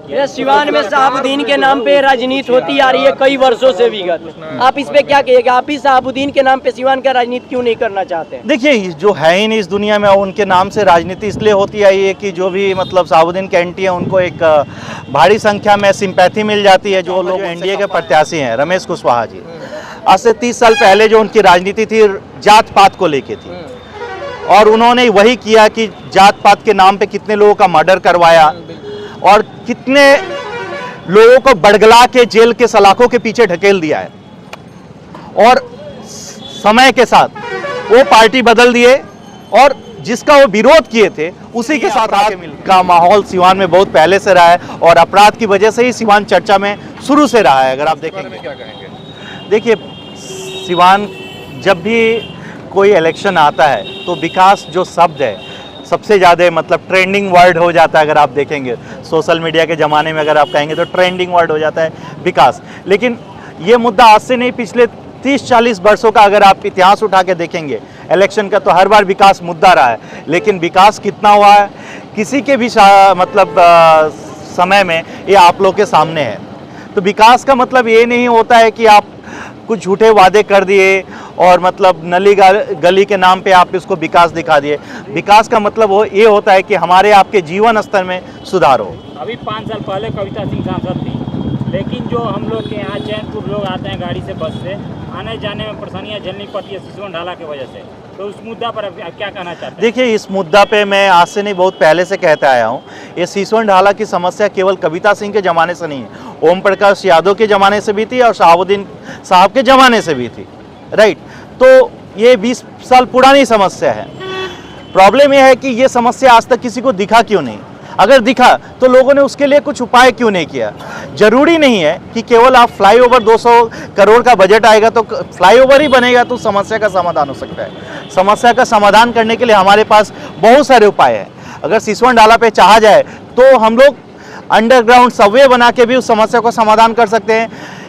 ये सिवान में शहाबुद्दीन के नाम पे राजनीति होती आ रही है कई वर्षों से विगत। आप इस पे क्या कहिएगा? आप ही शहाबुद्दीन के नाम पे सिवान का राजनीति क्यों नहीं करना चाहते हैं? देखिए, जो है ही नहीं इस दुनिया में, उनके नाम से राजनीति इसलिए होती आई है कि जो भी मतलब शहाबुद्दीन के एंटी हैं उनको एक भारी संख्या में सिंपैथी मिल जाती है। जो लोग एनडीए के प्रत्याशी हैं, रमेश कुशवाहा जी, आज से 30 साल पहले जो उनकी राजनीति थी जात पात को लेके थी, और उन्होंने वही किया कि जात पात के नाम पे कितने लोगों का मर्डर करवाया और कितने लोगों को बड़गला के जेल के सलाखों के पीछे ढकेल दिया है। और समय के साथ वो पार्टी बदल दिए और जिसका वो विरोध किए थे उसी के साथ आके मिल का माहौल सिवान में बहुत पहले से रहा है और अपराध की वजह से ही सिवान चर्चा में शुरू से रहा है। अगर आप देखेंगे, क्या कहेंगे? देखिए, सिवान जब भी कोई इलेक्शन आता है तो विकास जो शब्द है सबसे ज़्यादा मतलब ट्रेंडिंग वर्ड हो जाता है। अगर आप देखेंगे सोशल मीडिया के ज़माने में अगर आप कहेंगे तो ट्रेंडिंग वर्ड हो जाता है विकास। लेकिन ये मुद्दा आज से नहीं, पिछले 30-40 वर्षों का अगर आप इतिहास उठा के देखेंगे इलेक्शन का, तो हर बार विकास मुद्दा रहा है। लेकिन विकास कितना हुआ है किसी के भी मतलब समय में ये आप लोग के सामने है। तो विकास का मतलब ये नहीं होता है कि आप कुछ झूठे वादे कर दिए और मतलब नली गली के नाम पे आप इसको विकास दिखा दिए। विकास का मतलब वो ये होता है कि हमारे आपके जीवन स्तर में सुधार हो। अभी 5 साल पहले कविता सिंह सांसद थी, लेकिन जो हम लोग के यहाँ चैनपुर लोग आते हैं गाड़ी से, बस से, आने जाने में परेशानियाँ झेलनी पड़ती है सिसवन ढाला की वजह से। तो उस मुद्दा पर आप क्या कहना चाहते हैं? देखिए, इस मुद्दा पे मैं आज से नहीं बहुत पहले से कहता आया हूँ, ये सिसवन ढाला की समस्या केवल कविता सिंह के ज़माने से नहीं है, ओम प्रकाश यादव के ज़माने से भी थी और शहाबुद्दीन साहब के ज़माने से भी थी, राइट। तो ये 20 साल पुरानी समस्या है। प्रॉब्लम यह है कि ये समस्या आज तक किसी को दिखा क्यों नहीं? अगर दिखा तो लोगों ने उसके लिए कुछ उपाय क्यों नहीं किया? जरूरी नहीं है कि केवल आप फ्लाईओवर 200 करोड़ का बजट आएगा तो फ्लाईओवर ही बनेगा तो समस्या का समाधान हो सकता है। समस्या का समाधान करने के लिए हमारे पास बहुत सारे उपाय हैं। अगर सिसवन ढाला पे चाहा जाए तो हम लोग अंडरग्राउंड सबवे बना के भी उस समस्या को समाधान कर सकते हैं।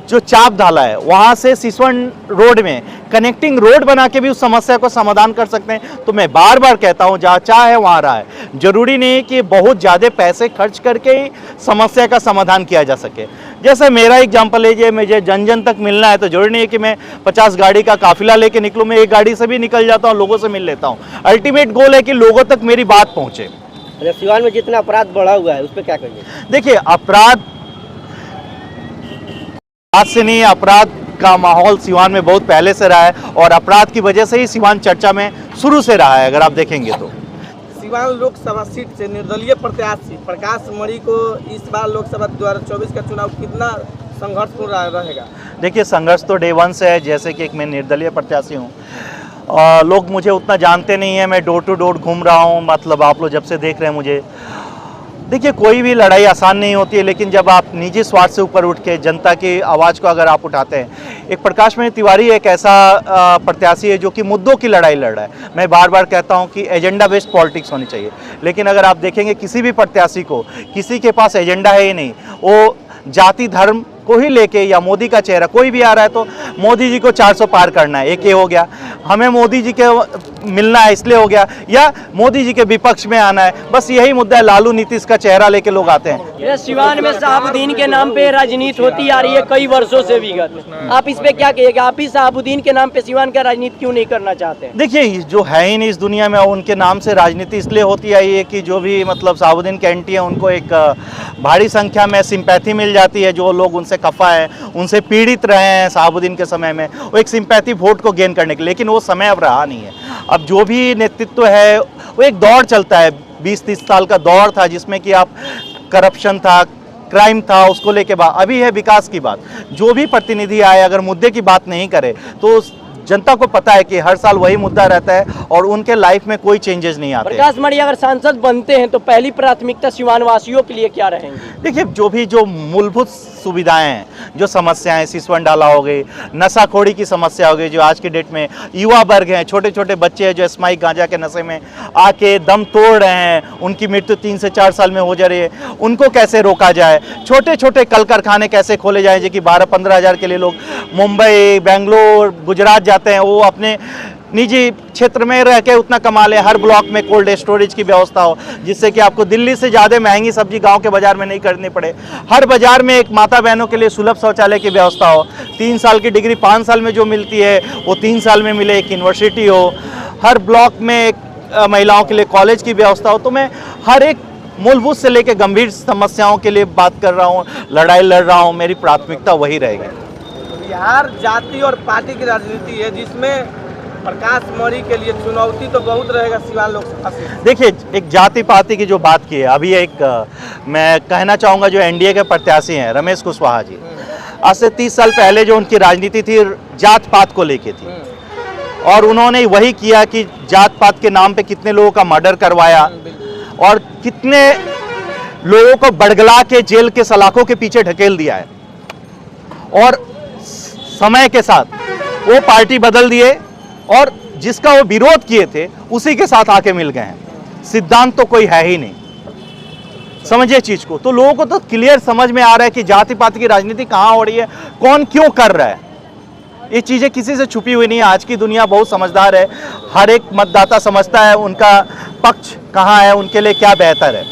जो चाप ढाला है वहाँ से सिसवन रोड में कनेक्टिंग रोड बना के भी उस समस्या को समाधान कर सकते हैं। तो मैं बार बार कहता हूँ, जहाँ चाह है वहाँ रहा है। जरूरी नहीं है कि बहुत ज़्यादा पैसे खर्च करके ही समस्या का समाधान किया जा सके। जैसे मेरा एग्जाम्पल लीजिए, मुझे जन जन तक मिलना है तो जरूरी नहीं है कि मैं 50 गाड़ी का काफिला लेके निकलूँ। मैं एक गाड़ी से भी निकल जाता हूँ, लोगों से मिल लेता हूँ। अल्टीमेट गोल है कि लोगों तक मेरी बात पहुँचे। सिवान में जितना अपराध बढ़ा हुआ है उस पर क्या कहिए? देखिए, अपराध आज से नहीं, अपराध का माहौल सिवान में बहुत पहले से रहा है और अपराध की वजह से ही सिवान चर्चा में शुरू से रहा है। अगर आप देखेंगे तो सिवान लोकसभा सीट से निर्दलीय प्रत्याशी प्रकाश मणि को इस बार लोकसभा 2024 का चुनाव कितना संघर्षपूर्ण रहेगा? देखिए, संघर्ष तो डे 1 से है। जैसे कि एक मैं निर्दलीय प्रत्याशी हूँ, लोग मुझे उतना जानते नहीं है, मैं डोर टू डोर घूम रहा हूँ। मतलब आप लोग जब से देख रहे हैं मुझे, देखिए, कोई भी लड़ाई आसान नहीं होती है, लेकिन जब आप निजी स्वार्थ से ऊपर उठ के जनता की आवाज़ को अगर आप उठाते हैं। एक प्रकाश मणि तिवारी एक ऐसा प्रत्याशी है जो कि मुद्दों की लड़ाई लड़ रहा है। मैं बार बार कहता हूं कि एजेंडा बेस्ड पॉलिटिक्स होनी चाहिए, लेकिन अगर आप देखेंगे किसी भी प्रत्याशी को, किसी के पास एजेंडा है ही नहीं। वो जाति धर्म को ही लेके, या मोदी का चेहरा कोई भी आ रहा है तो मोदी जी को 400 पार करना है, एक ये हो गया। हमें मोदी जी के मिलना है इसलिए हो गया, या मोदी जी के विपक्ष में आना है, बस यही मुद्दा है। लालू नीतीश का चेहरा लेके लोग आते हैं। ये सिवान में शहाबुद्दीन के नाम पे राजनीति होती आ रही है कई वर्षों से विगत। आप इस पे क्या कहिएगा? आप ही शहाबुद्दीन के नाम पे सिवान का राजनीति क्यों नहीं करना चाहते हैं? देखिए, जो है ही नहीं इस दुनिया में, उनके नाम से राजनीति इसलिए होती आई है कि जो भी मतलब शहाबुद्दीन के एंटी हैं उनको एक भारी संख्या में सिंपैथी मिल जाती है। जो लोग उनसे खफा है, उनसे पीड़ित रहे हैं शहाबुद्दीन के समय में, वो एक सिंपैथी वोट को गेन करने के लिए। लेकिन वो समय अब रहा नहीं है। अब जो भी नेतृत्व है वो एक दौर चलता है, 20-30 साल का दौर था जिसमें कि आप करप्शन था, क्राइम था, उसको लेके बात। अभी है विकास की बात। जो भी प्रतिनिधि आए अगर मुद्दे की बात नहीं करे तो जनता को पता है कि हर साल वही मुद्दा रहता है और उनके लाइफ में कोई चेंजेस नहीं आते। प्रकाश मणि अगर सांसद बनते हैं तो पहली प्राथमिकता सिवान वासियों के लिए क्या रहेंगी? देखिए, जो मूलभूत सुविधाएं हैं, जो समस्याएं, सिसवन ढाला हो गई, नशाखोरी की समस्या हो गई, जो आज की डेट में युवा वर्ग हैं, छोटे छोटे बच्चे हैं जो स्माइक गांजा के नशे में आके दम तोड़ रहे हैं, उनकी मृत्यु 3 से 4 साल में हो जा रही है, उनको कैसे रोका जाए। छोटे छोटे कल कारखाने कैसे खोले जाए जो कि 12-15 हज़ार के लिए लोग मुंबई, बेंगलोर, गुजरात जाते हैं, वो अपने निजी क्षेत्र में रह के उतना कमा ले, हर ब्लॉक में कोल्ड स्टोरेज की व्यवस्था हो जिससे कि आपको दिल्ली से ज़्यादा महंगी सब्जी गांव के बाज़ार में नहीं खरीदनी पड़े, हर बाज़ार में एक माता बहनों के लिए सुलभ शौचालय की व्यवस्था हो, 3 साल की डिग्री 5 साल में जो मिलती है वो 3 साल में मिले, एक यूनिवर्सिटी हो, हर ब्लॉक में एक महिलाओं के लिए कॉलेज की व्यवस्था हो। तो मैं हर एक मूलभूत से लेकर गंभीर समस्याओं के लिए बात कर रहा हूँ, लड़ाई लड़ रहा हूँ, मेरी प्राथमिकता वही रहेगी। बिहार जाति और पार्टी की राजनीति है जिसमें प्रकाश मणि के लिए चुनौती तो बहुत रहेगा सिवान लोकसभा से। देखिए, एक जाति पाति की जो बात की है, अभी एक मैं कहना चाहूँगा जो एनडीए के प्रत्याशी हैं रमेश कुशवाहा जी, आज से 30 साल पहले जो उनकी राजनीति थी जात पात को लेके थी और उन्होंने वही किया कि जात पात के नाम पे कितने लोगों का मर्डर करवाया और कितने लोगों को बड़गला के जेल के सलाखों के पीछे ढकेल दिया है। और समय के साथ वो पार्टी बदल दिए और जिसका वो विरोध किए थे उसी के साथ आके मिल गए हैं। सिद्धांत तो कोई है ही नहीं, समझिए चीज को। तो लोगों को तो क्लियर समझ में आ रहा है कि जाति पाति की राजनीति कहाँ हो रही है, कौन क्यों कर रहा है। ये चीजें किसी से छुपी हुई नहीं है। आज की दुनिया बहुत समझदार है, हर एक मतदाता समझता है उनका पक्ष कहाँ है, उनके लिए क्या बेहतर है।